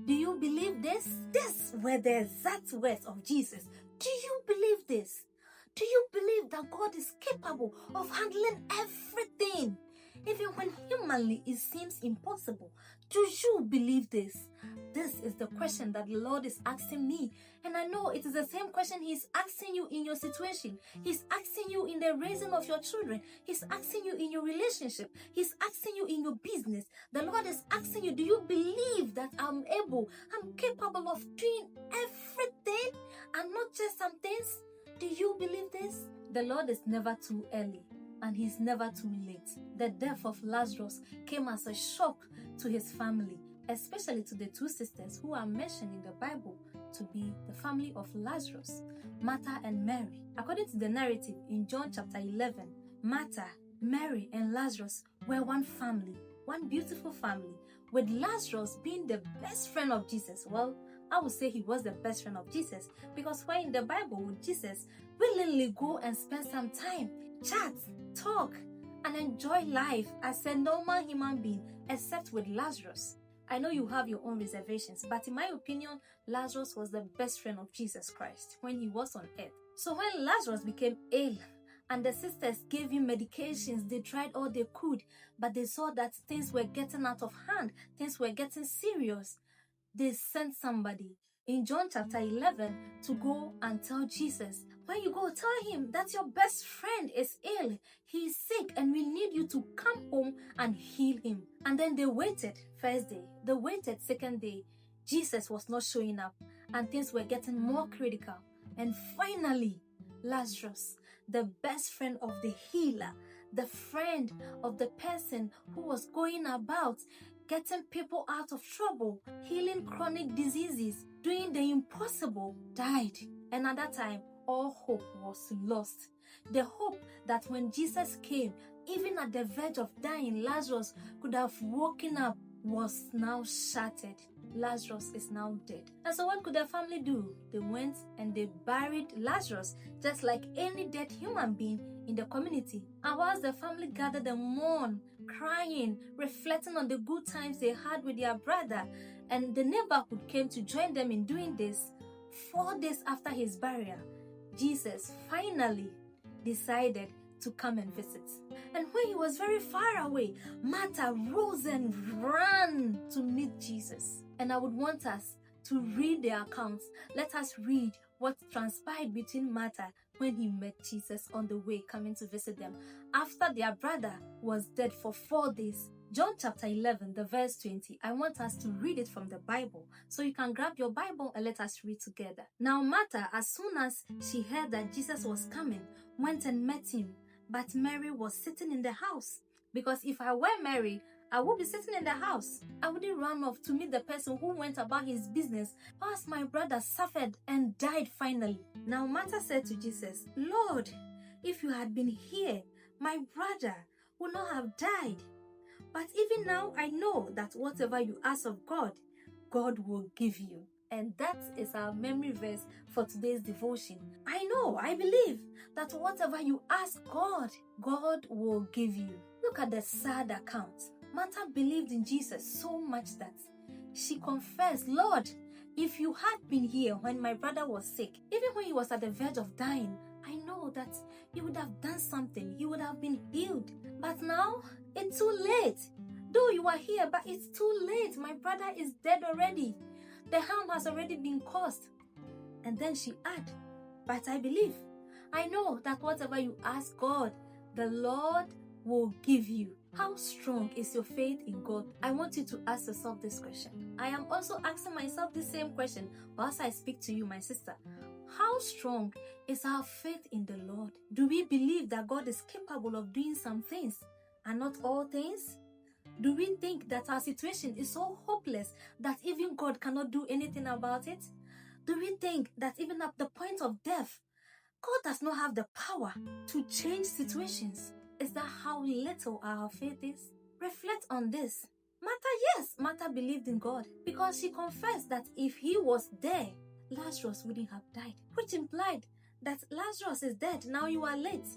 Do you believe this? These were the exact words of Jesus. Do you believe this? Do you believe that God is capable of handling everything? Even when humanly it seems impossible. Do you believe this? This is the question that the Lord is asking me. And I know it is the same question He's asking you in your situation. He's asking you in the raising of your children. He's asking you in your relationship. He's asking you in your business. The Lord is asking you, do you believe that I'm capable of doing everything and not just some things? Do you believe this? The Lord is never too early. And He's never too late. The death of Lazarus came as a shock to his family, especially to the two sisters who are mentioned in the Bible to be the family of Lazarus, Martha and Mary. According to the narrative in John chapter 11, Martha, Mary, and Lazarus were one family, one beautiful family, with Lazarus being the best friend of Jesus. Well, I would say he was the best friend of Jesus because when in the Bible with Jesus, willingly go and spend some time, chat, talk, and enjoy life as a normal human being, except with Lazarus. I know you have your own reservations, but in my opinion, Lazarus was the best friend of Jesus Christ when he was on earth. So when Lazarus became ill and the sisters gave him medications, they tried all they could, but they saw that things were getting out of hand, things were getting serious. They sent somebody in John chapter 11 to go and tell Jesus, when you go, tell him that your best friend is ill, he is sick, and we need you to come home and heal him. And then they waited first day, they waited second day. Jesus was not showing up, and things were getting more critical. And finally, Lazarus, the best friend of the healer, the friend of the person who was going about getting people out of trouble, healing chronic diseases, doing the impossible, died. And at that time, all hope was lost. The hope that when Jesus came, even at the verge of dying, Lazarus could have woken up was now shattered. Lazarus is now dead. And so what could the family do? They went and they buried Lazarus, just like any dead human being in the community. And whilst the family gathered and mourned, crying, reflecting on the good times they had with their brother, and the neighborhood came to join them in doing this, 4 days after his burial, Jesus finally decided to come and visit. And when he was very far away, Martha rose and ran to meet Jesus. And I would want us to read the accounts. Let us read what transpired between Martha when he met Jesus on the way coming to visit them after their brother was dead for 4 days. John chapter 11, the verse 20. I want us to read it from the Bible. So you can grab your Bible and let us read together. Now Martha, as soon as she heard that Jesus was coming, went and met him. But Mary was sitting in the house. Because if I were Mary, I would be sitting in the house. I wouldn't run off to meet the person who went about his business whilst my brother suffered and died finally. Now Martha said to Jesus, Lord, if you had been here, my brother would not have died. But even now I know that whatever you ask of God, God will give you. And that is our memory verse for today's devotion. I believe that whatever you ask God, God will give you. Look at the sad account. Martha believed in Jesus so much that she confessed, Lord, if you had been here when my brother was sick, even when he was at the verge of dying, I know that you would have done something. He would have been healed. But now, it's too late. Though you are here, but it's too late. My brother is dead already. The harm has already been caused. And then she added, but I believe. I know that whatever you ask God, the Lord will give you. How strong is your faith in God? I want you to ask yourself this question. I am also asking myself the same question whilst I speak to you, my sister. How strong is our faith in the Lord? Do we believe that God is capable of doing some things and not all things? Do we think that our situation is so hopeless that even God cannot do anything about it? Do we think that even at the point of death, God does not have the power to change situations? Is that how little our faith is? Reflect on this. Martha believed in God because she confessed that if he was there, Lazarus wouldn't have died, which implied that Lazarus is dead. Now you are late.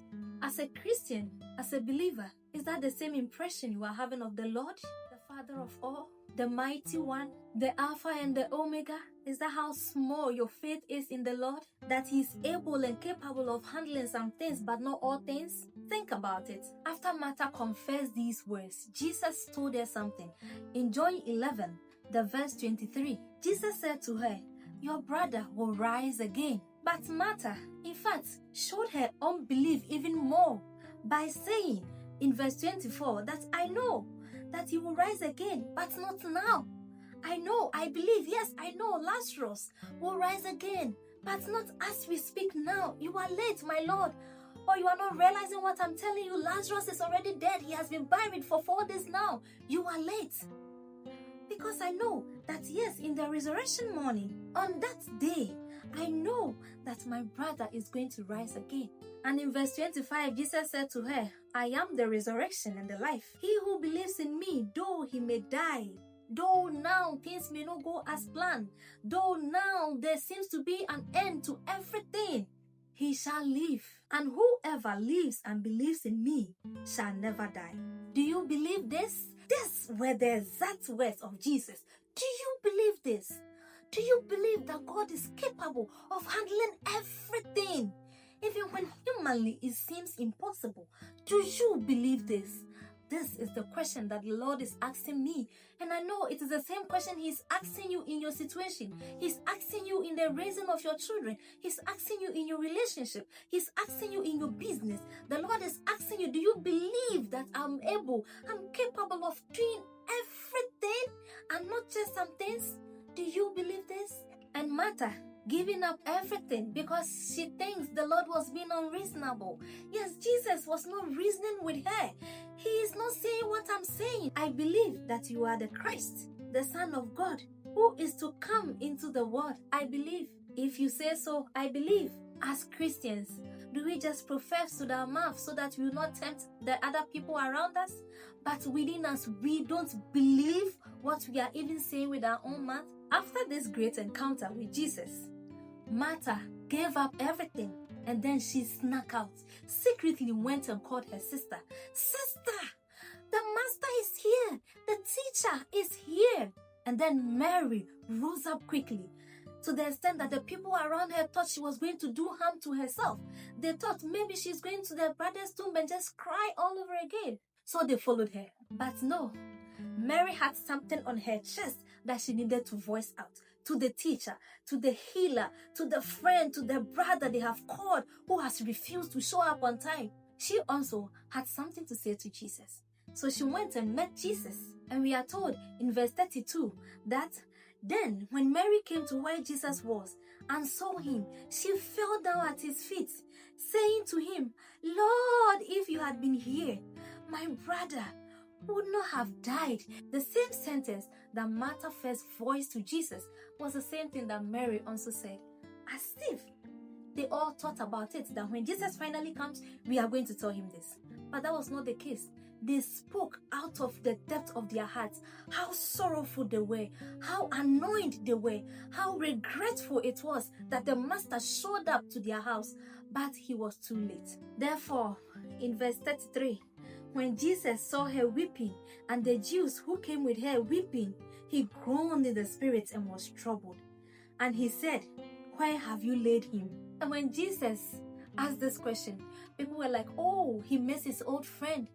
As a Christian, as a believer, is that the same impression you are having of the Lord, the Father of all? the mighty one, the Alpha and the Omega? Is that how small your faith is in the Lord? That He is able and capable of handling some things but not all things? Think about it. After Martha confessed these words, Jesus told her something. In John 11, the verse 23, Jesus said to her, "Your brother will rise again." But Martha, in fact, showed her unbelief even more by saying in verse 24 that I know that he will rise again, but not now. I know, I believe, yes, I know Lazarus will rise again, but not as we speak now. You are late, my Lord. Or you are not realizing what I'm telling you. Lazarus is already dead. He has been buried for 4 days now. You are late. Because I know that, yes, in the resurrection morning, on that day, I know that my brother is going to rise again. And in verse 25, Jesus said to her, I am the resurrection and the life. He who believes in me, though he may die, though now things may not go as planned, though now there seems to be an end to everything, he shall live. And whoever lives and believes in me shall never die. Do you believe this? These were the exact words of Jesus. Do you believe this? Do you believe that God is capable of handling everything? Even when humanly it seems impossible. Do you believe this? This is the question that the Lord is asking me. And I know it is the same question He's asking you in your situation. He's asking you in the raising of your children. He's asking you in your relationship. He's asking you in your business. The Lord is asking you, do you believe that I'm capable of doing everything and not just some things? Do you believe this? And Martha, giving up everything because she thinks the Lord was being unreasonable. Yes, Jesus was not reasoning with her. He is not saying what I'm saying. I believe that you are the Christ, the Son of God, who is to come into the world. I believe. If you say so, I believe. As Christians, do we just profess with our mouth so that we will not tempt the other people around us? But within us, we don't believe what we are even saying with our own mouth. After this great encounter with Jesus, Martha gave up everything and then she snuck out, secretly went and called her sister. Sister, the master is here. The teacher is here. And then Mary rose up quickly, to the extent that the people around her thought she was going to do harm to herself. They thought maybe she's going to their brother's tomb and just cry all over again. So they followed her. But no, Mary had something on her chest that she needed to voice out to the teacher, to the healer, to the friend, to the brother they have called who has refused to show up on time. She also had something to say to Jesus. So she went and met Jesus. And we are told in verse 32 that then when Mary came to where Jesus was and saw him, she fell down at his feet, saying to him, Lord, if you had been here, my brother would not have died. The same sentence that Martha first voiced to Jesus was the same thing that Mary also said. As if they all thought about it, that when Jesus finally comes, we are going to tell him this. But that was not the case. They spoke out of the depth of their hearts how sorrowful they were, how annoyed they were, how regretful it was that the master showed up to their house, but he was too late. Therefore, in verse 33, when Jesus saw her weeping and the Jews who came with her weeping, he groaned in the spirit and was troubled. And he said, where have you laid him? And when Jesus asked this question, people were like, oh, he missed his old friend.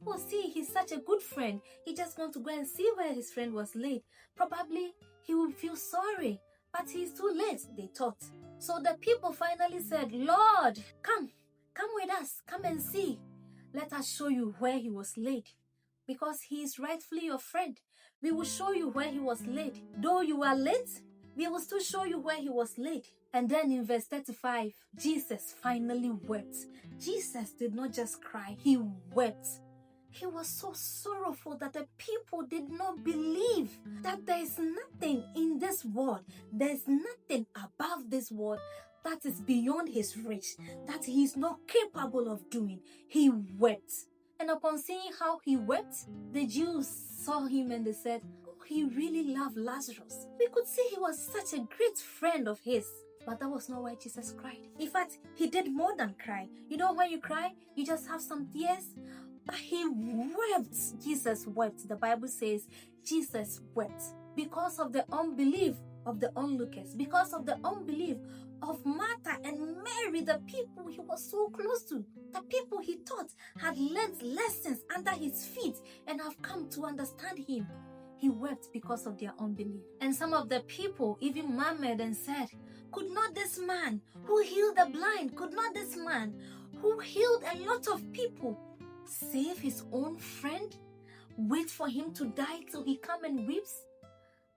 Oh, see, he's such a good friend. He just wants to go and see where his friend was laid. Probably he will feel sorry, but he's too late, they thought. So the people finally said, Lord, come with us, come and see. Let us show you where he was laid. Because he is rightfully your friend. We will show you where he was laid. Though you are late, we will still show you where he was laid. And then in verse 35, Jesus finally wept. Jesus did not just cry, he wept. He was so sorrowful that the people did not believe that there is nothing in this world, there is nothing above this world that is beyond his reach, that he is not capable of doing. He wept. And upon seeing how he wept, the Jews saw him and they said, oh, he really loved Lazarus. We could see he was such a great friend of his. But that was not why Jesus cried. In fact, he did more than cry. You know when you cry, you just have some tears. But he wept. Jesus wept. The Bible says Jesus wept because of the unbelief of the onlookers, because of the unbelief of Martha and Mary, the people he was so close to, the people he thought had learned lessons under his feet and have come to understand him. He wept because of their unbelief. And some of the people even murmured and said, could not this man who healed the blind, could not this man who healed a lot of people save his own friend? Wait for him to die till he come and weeps?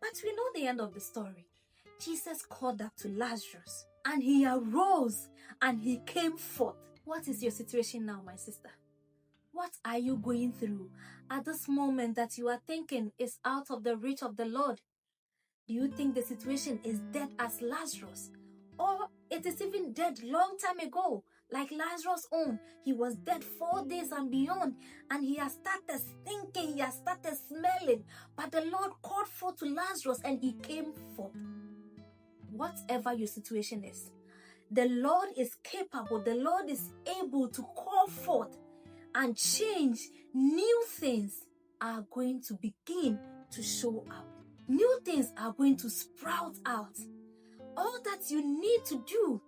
But we know the end of the story. Jesus called up to Lazarus and he arose and he came forth. What is your situation now, my sister? What are you going through at this moment that you are thinking is out of the reach of the Lord? Do you think the situation is dead as Lazarus? Or it is even dead long time ago, like Lazarus' own? He was dead 4 days and beyond, and he has started stinking, he has started smelling. But the Lord called forth to Lazarus and he came forth. Whatever your situation is, the Lord is capable, the Lord is able to call forth and change. New things are going to begin to show up. New things are going to sprout out. All that you need to do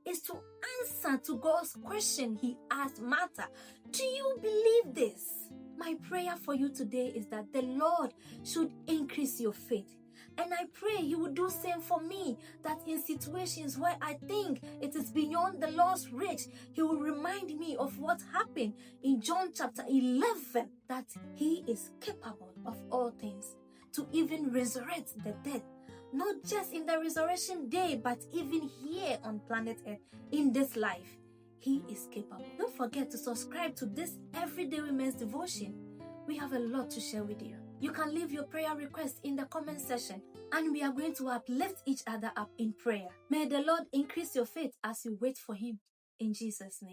is to answer to God's question he asked Martha. Do you believe this? My prayer for you today is that the Lord should increase your faith. And I pray he will do the same for me, that in situations where I think it is beyond the Lord's reach, he will remind me of what happened in John chapter 11, that he is capable of all things, to even resurrect the dead. Not just in the resurrection day, but even here on planet Earth, in this life. He is capable. Don't forget to subscribe to this Everyday Women's Devotion. We have a lot to share with you. You can leave your prayer request in the comment section, and we are going to uplift each other up in prayer. May the Lord increase your faith as you wait for him. In Jesus' name.